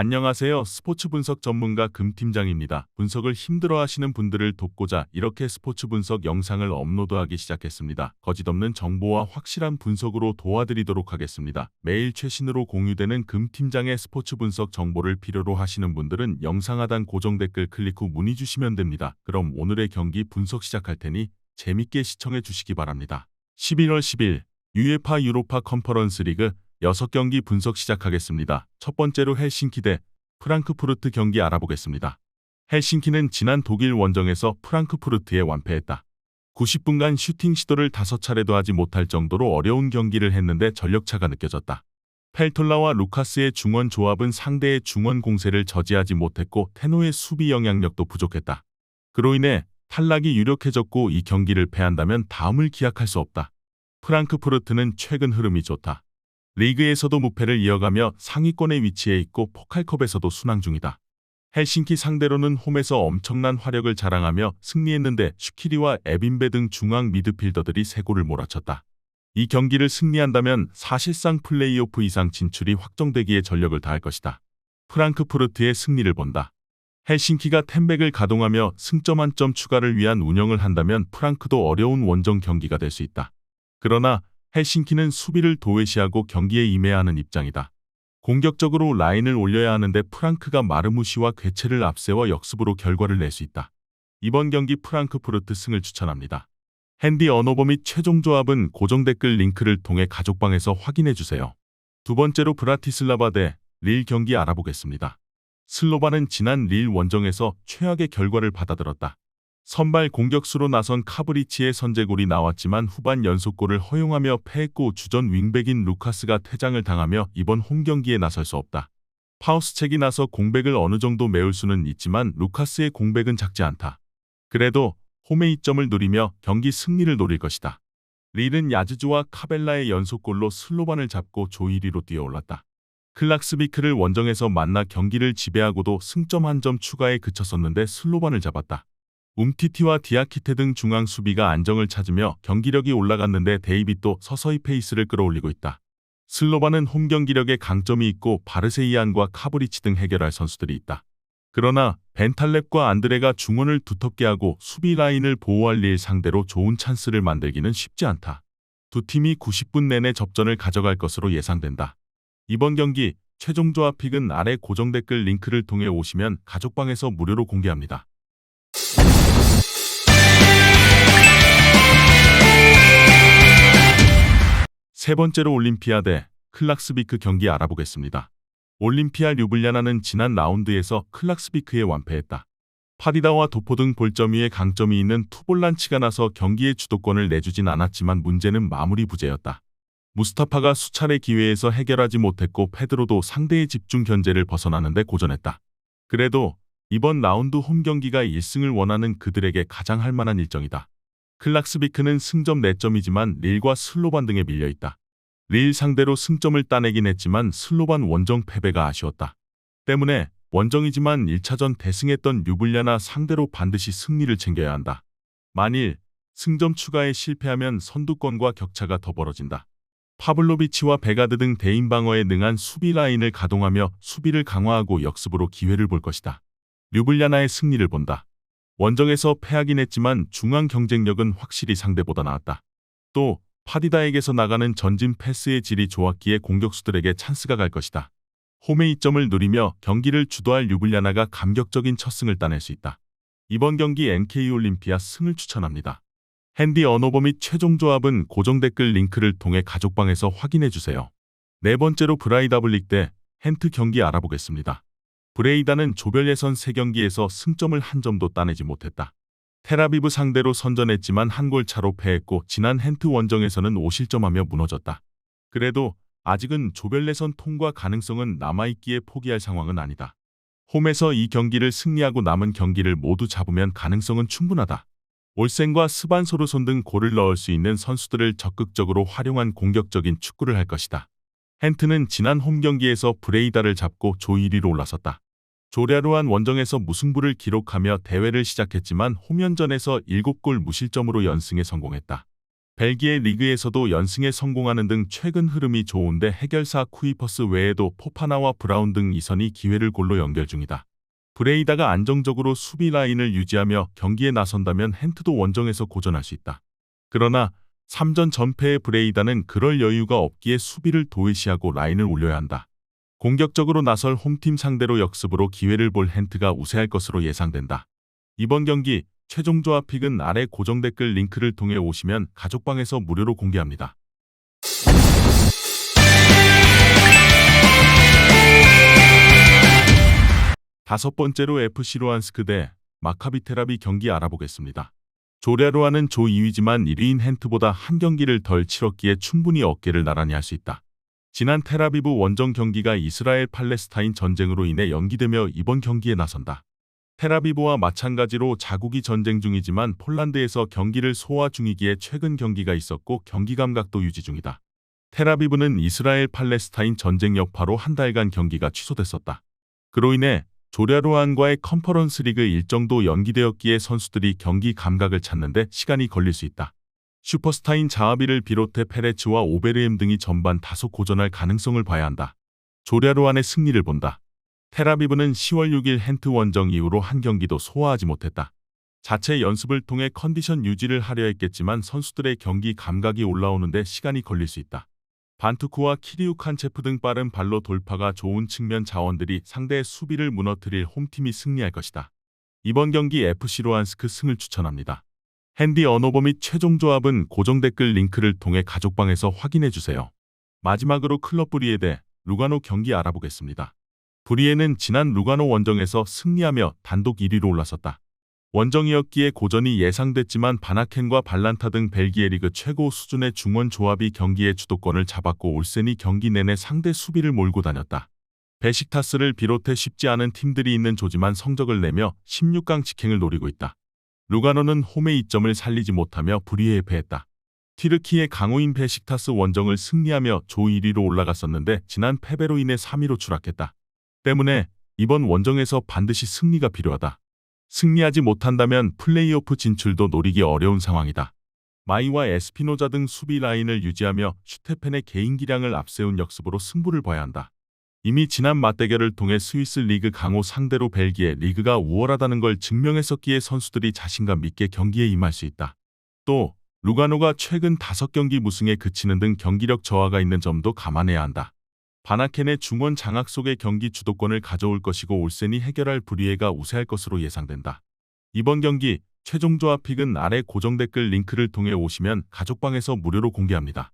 안녕하세요. 스포츠 분석 전문가 금팀장입니다. 분석을 힘들어하시는 분들을 돕고자 이렇게 스포츠 분석 영상을 업로드하기 시작했습니다. 거짓없는 정보와 확실한 분석으로 도와드리도록 하겠습니다. 매일 최신으로 공유되는 금팀장의 스포츠 분석 정보를 필요로 하시는 분들은 영상 하단 고정 댓글 클릭 후 문의 주시면 됩니다. 그럼 오늘의 경기 분석 시작할 테니 재밌게 시청해 주시기 바랍니다. 11월 10일 UEFA 유로파 컨퍼런스 리그 6경기 분석 시작하겠습니다. 첫 번째로 헬싱키 대 프랑크푸르트 경기 알아보겠습니다. 헬싱키는 지난 독일 원정에서 프랑크푸르트에 완패했다. 90분간 슈팅 시도를 5차례도 하지 못할 정도로 어려운 경기를 했는데 전력차가 느껴졌다. 펠톨라와 루카스의 중원 조합은 상대의 중원 공세를 저지하지 못했고 테노의 수비 영향력도 부족했다. 그로 인해 탈락이 유력해졌고 이 경기를 패한다면 다음을 기약할 수 없다. 프랑크푸르트는 최근 흐름이 좋다. 리그에서도 무패를 이어가며 상위권에 위치해 있고 포칼컵에서도 순항 중이다. 헬싱키 상대로는 홈에서 엄청난 화력을 자랑하며 승리했는데 슈키리와 에빈베 등 중앙 미드필더들이 3골을 몰아쳤다. 이 경기를 승리한다면 사실상 플레이오프 이상 진출이 확정되기에 전력을 다할 것이다. 프랑크푸르트의 승리를 본다. 헬싱키가 텐백을 가동하며 승점 1점 추가를 위한 운영을 한다면 프랑크도 어려운 원정 경기가 될 수 있다. 그러나 헬싱키는 수비를 도외시하고 경기에 임해야 하는 입장이다. 공격적으로 라인을 올려야 하는데 프랑크가 마르무시와 괴체를 앞세워 역습으로 결과를 낼 수 있다. 이번 경기 프랑크푸르트 승을 추천합니다. 핸디 언어버 및 최종 조합은 고정 댓글 링크를 통해 가족방에서 확인해주세요. 두 번째로 브라티슬라바 대 릴 경기 알아보겠습니다. 슬로바는 지난 릴 원정에서 최악의 결과를 받아들었다. 선발 공격수로 나선 카브리치의 선제골이 나왔지만 후반 연속골을 허용하며 패했고 주전 윙백인 루카스가 퇴장을 당하며 이번 홈경기에 나설 수 없다. 파우스책이 나서 공백을 어느 정도 메울 수는 있지만 루카스의 공백은 작지 않다. 그래도 홈의 이점을 노리며 경기 승리를 노릴 것이다. 릴은 야즈주와 카벨라의 연속골로 슬로반을 잡고 조 1위로 뛰어올랐다. 클락스비크를 원정에서 만나 경기를 지배하고도 승점 1점 추가에 그쳤었는데 슬로반을 잡았다. 움티티와 디아키테 등 중앙 수비가 안정을 찾으며 경기력이 올라갔는데 데이빗도 서서히 페이스를 끌어올리고 있다. 슬로바는 홈 경기력에 강점이 있고 바르세이안과 카브리치 등 해결할 선수들이 있다. 그러나 벤탈렙과 안드레가 중원을 두텁게 하고 수비 라인을 보호할 릴 상대로 좋은 찬스를 만들기는 쉽지 않다. 두 팀이 90분 내내 접전을 가져갈 것으로 예상된다. 이번 경기 최종 조합 픽은 아래 고정 댓글 링크를 통해 오시면 가족방에서 무료로 공개합니다. 세 번째로 올림피아 대 클락스비크 경기 알아보겠습니다. 올림피아 류블리아나는 지난 라운드에서 클락스비크에 완패했다. 파디다와 도포 등 볼점 위에 강점이 있는 투볼란치가 나서 경기의 주도권을 내주진 않았지만 문제는 마무리 부재였다. 무스타파가 수차례 기회에서 해결하지 못했고 페드로도 상대의 집중 견제를 벗어나는데 고전했다. 그래도 이번 라운드 홈 경기가 1승을 원하는 그들에게 가장 할 만한 일정이다. 클락스비크는 승점 4점이지만 릴과 슬로반 등에 밀려있다. 릴 상대로 승점을 따내긴 했지만 슬로반 원정 패배가 아쉬웠다. 때문에 원정이지만 1차전 대승했던 류블리아나 상대로 반드시 승리를 챙겨야 한다. 만일 승점 추가에 실패하면 선두권과 격차가 더 벌어진다. 파블로비치와 베가드 등 대인 방어에 능한 수비 라인을 가동하며 수비를 강화하고 역습으로 기회를 볼 것이다. 류블리아나의 승리를 본다. 원정에서 패하긴 했지만 중앙 경쟁력은 확실히 상대보다 나았다. 또 파디다에게서 나가는 전진 패스의 질이 좋았기에 공격수들에게 찬스가 갈 것이다. 홈의 이점을 누리며 경기를 주도할 류블리아나가 감격적인 첫 승을 따낼 수 있다. 이번 경기 NK 올림피아 승을 추천합니다. 핸디 언어버 및 최종 조합은 고정 댓글 링크를 통해 가족방에서 확인해주세요. 네 번째로 브라이다 블릭 대 헨트 경기 알아보겠습니다. 브레이다는 조별 예선 3경기에서 승점을 1점도 따내지 못했다. 테라비브 상대로 선전했지만 한 골 차로 패했고 지난 헨트 원정에서는 5실점하며 무너졌다. 그래도 아직은 조별 예선 통과 가능성은 남아있기에 포기할 상황은 아니다. 홈에서 이 경기를 승리하고 남은 경기를 모두 잡으면 가능성은 충분하다. 올센과 스반 소르손 등 골을 넣을 수 있는 선수들을 적극적으로 활용한 공격적인 축구를 할 것이다. 헨트는 지난 홈 경기에서 브레이다를 잡고 조 1위로 올라섰다. 조랴루안 원정에서 무승부를 기록하며 대회를 시작했지만 홈연전에서 7골 무실점으로 연승에 성공했다. 벨기에 리그에서도 연승에 성공하는 등 최근 흐름이 좋은데 해결사 쿠이퍼스 외에도 포파나와 브라운 등 이선이 기회를 골로 연결 중이다. 브레이다가 안정적으로 수비 라인을 유지하며 경기에 나선다면 헨트도 원정에서 고전할 수 있다. 그러나 3전 전패의 브레이다는 그럴 여유가 없기에 수비를 도외시하고 라인을 올려야 한다. 공격적으로 나설 홈팀 상대로 역습으로 기회를 볼 헨트가 우세할 것으로 예상된다. 이번 경기 최종 조합 픽은 아래 고정 댓글 링크를 통해 오시면 가족방에서 무료로 공개합니다. 다섯 번째로 FC 루안스크 대 마카비 텔아비 경기 알아보겠습니다. 조랴로아는 조 2위지만 1위인 헨트보다 한 경기를 덜 치렀기에 충분히 어깨를 나란히 할 수 있다. 지난 텔아비브 원정 경기가 이스라엘 팔레스타인 전쟁으로 인해 연기되며 이번 경기에 나선다. 텔아비브와 마찬가지로 자국이 전쟁 중이지만 폴란드에서 경기를 소화 중이기에 최근 경기가 있었고 경기 감각도 유지 중이다. 텔아비브는 이스라엘 팔레스타인 전쟁 여파로 한 달간 경기가 취소됐었다. 그로 인해 조랴로안과의 컨퍼런스 리그 일정도 연기되었기에 선수들이 경기 감각을 찾는데 시간이 걸릴 수 있다. 슈퍼스타인 자하비를 비롯해 페레츠와 오베르엠 등이 전반 다소 고전할 가능성을 봐야 한다. 조랴로안의 승리를 본다. 텔아비브는 10월 6일 헨트 원정 이후로 한 경기도 소화하지 못했다. 자체 연습을 통해 컨디션 유지를 하려 했겠지만 선수들의 경기 감각이 올라오는데 시간이 걸릴 수 있다. 반투크와 키리우칸체프 등 빠른 발로 돌파가 좋은 측면 자원들이 상대의 수비를 무너뜨릴 홈팀이 승리할 것이다. 이번 경기 FC 루안스크 승을 추천합니다. 핸디 언어버 및 최종 조합은 고정 댓글 링크를 통해 가족방에서 확인해주세요. 마지막으로 클럽 브리에 대 루가노 경기 알아보겠습니다. 브리에는 지난 루가노 원정에서 승리하며 단독 1위로 올라섰다. 원정이었기에 고전이 예상됐지만 바나켄과 발란타 등 벨기에 리그 최고 수준의 중원 조합이 경기의 주도권을 잡았고 올센이 경기 내내 상대 수비를 몰고 다녔다. 베식타스를 비롯해 쉽지 않은 팀들이 있는 조지만 성적을 내며 16강 직행을 노리고 있다. 루가노는 홈의 이점을 살리지 못하며 브리에에 패했다. 튀르키의 강호인 베식타스 원정을 승리하며 조 1위로 올라갔었는데 지난 패배로 인해 3위로 추락했다. 때문에 이번 원정에서 반드시 승리가 필요하다. 승리하지 못한다면 플레이오프 진출도 노리기 어려운 상황이다. 마이와 에스피노자 등 수비 라인을 유지하며 슈테펜의 개인 기량을 앞세운 역습으로 승부를 봐야 한다. 이미 지난 맞대결을 통해 스위스 리그 강호 상대로 벨기에 리그가 우월하다는 걸 증명했었기에 선수들이 자신감 있게 경기에 임할 수 있다. 또 루가노가 최근 5경기 무승에 그치는 등 경기력 저하가 있는 점도 감안해야 한다. 바나켄의 중원 장악 속의 경기 주도권을 가져올 것이고 올센이 해결할 브리에가 우세할 것으로 예상된다. 이번 경기 최종 조합 픽은 아래 고정 댓글 링크를 통해 오시면 가족방에서 무료로 공개합니다.